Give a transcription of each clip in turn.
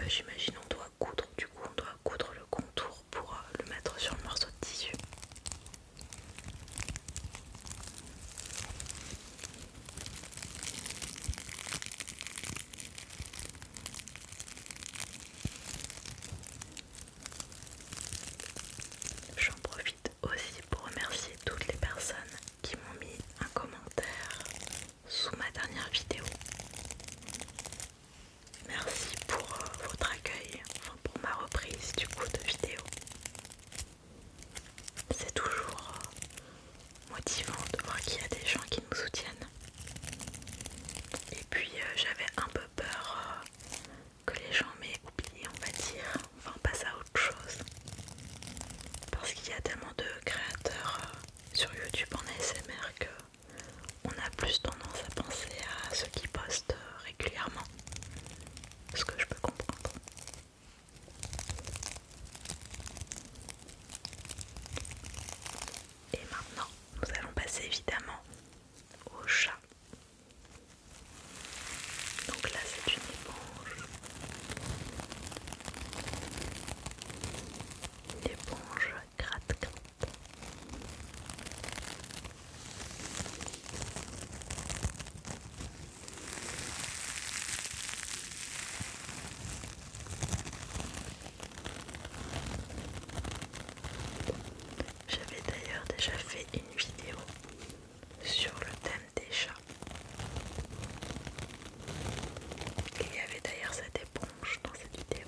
j'imagine on doit coudre, du coup on doit coudre le contour pour le mettre sur le morceau de tissu. J'en profite aussi pour remercier toutes les personnes qui m'ont mis un commentaire sous ma dernière vidéo. Merci pour votre accueil, enfin pour ma reprise du coup de vidéo. C'est toujours motivant de voir qu'il y a des gens qui nous soutiennent. Et puis j'avais un peu peur que les gens m'aient oublié, on va dire, enfin passe à autre chose. Parce qu'il y a tellement de créateurs sur YouTube en ASMR que on a plus tendance à penser à ceux qui postent régulièrement. Ce que je peux comprendre. Et maintenant, nous allons passer évidemment au chat. Donc là, c'est une éponge. Une éponge gratte-gratte. J'avais d'ailleurs déjà fait une vidéo sur le thème des chats. Et il y avait d'ailleurs cette éponge dans cette vidéo.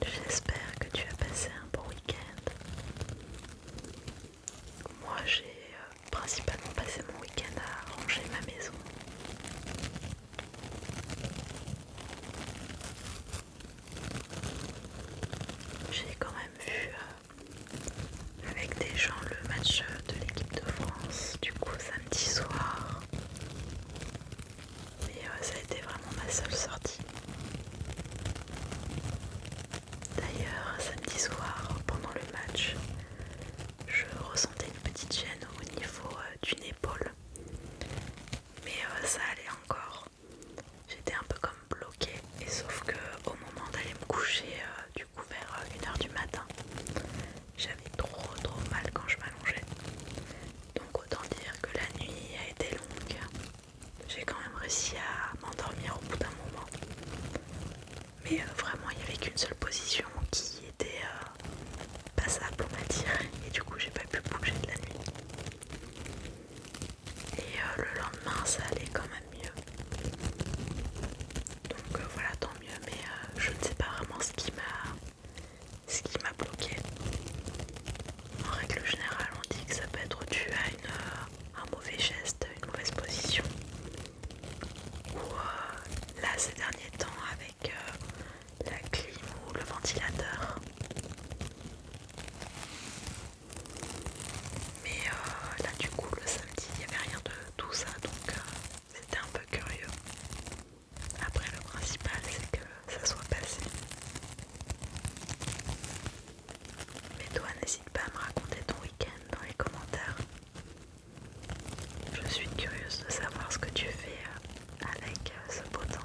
J'espère que tu as passé un bon week-end. Moi j'ai principalement passé mon week-end à ranger ma maison. J'ai quand même vu avec des gens le match de l'équipe de France du coup samedi soir. Mais ça a été vraiment ma seule sortie. D'ailleurs samedi soir pendant le match je ressentais une petite gêne au niveau d'une épaule. Mais ça allait encore. J'étais un peu comme bloquée. Et sauf que au moment d'aller me coucher, du coup vers 1h du matin, j'avais trop mal quand je m'allongeais. Donc autant dire que la nuit a été longue. J'ai quand même réussi à m'endormir au bout d'un moment. Mais vraiment il n'y avait qu'une seule position qui était passable on va dire. Et du coup j'ai pas pu bouger de la nuit. Et le lendemain ça allait quand même mieux. Donc voilà, tant mieux, mais je ne sais pas vraiment ce qui m'a bloqué. En règle générale, on dit que ça peut être dû à un mauvais geste, une mauvaise position. Ou là, ces derniers temps, avec la clim ou le ventilateur. Mais là, du coup, le samedi, il n'y avait rien de tout ça, donc c'était un peu curieux. Après, le principal, c'est que ça soit passé. Mais toi, n'hésite pas à me raconter ton week-end dans les commentaires. Je suis curieuse de savoir ce que tu fais avec ce beau temps.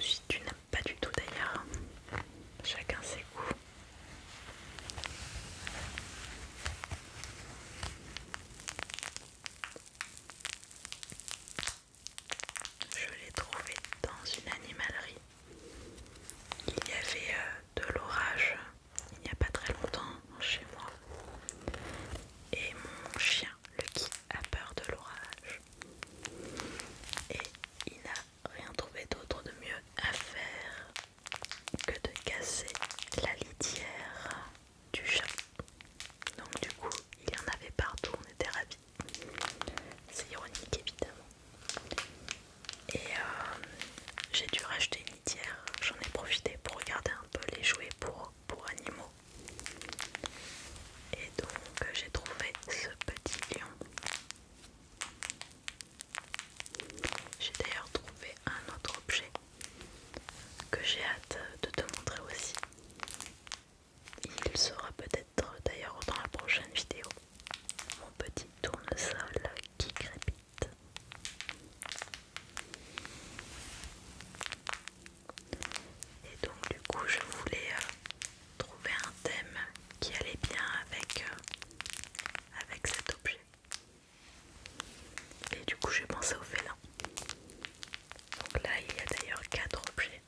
si tu n'aimes pas du tout d'ailleurs. Chacun ses goûts. Je l'ai trouvé dans une animalerie. Il y avait de l'orage il n'y a pas très longtemps chez moi. Et mon chien, Lucky, a peur de l'orage. Et il n'a rien trouvé d'autre de mieux à faire que de casser la litière du chat. Donc du coup, il y en avait partout, on était ravis. C'est ironique évidemment. Et j'ai dû racheter une litière. J'en ai profité pour regarder un peu les jouets pour animaux. Et donc j'ai trouvé ce petit lion. J'ai d'ailleurs trouvé un autre objet que j'ai hâte de te montrer aussi. Il sera peut-être d'ailleurs dans la prochaine vidéo. Mon petit tournesol qui crépite. Et donc du coup je voulais trouver un thème qui allait bien avec cet objet. Et du coup j'ai pensé au félin. Donc là il y a d'ailleurs 4 objets.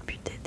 réputé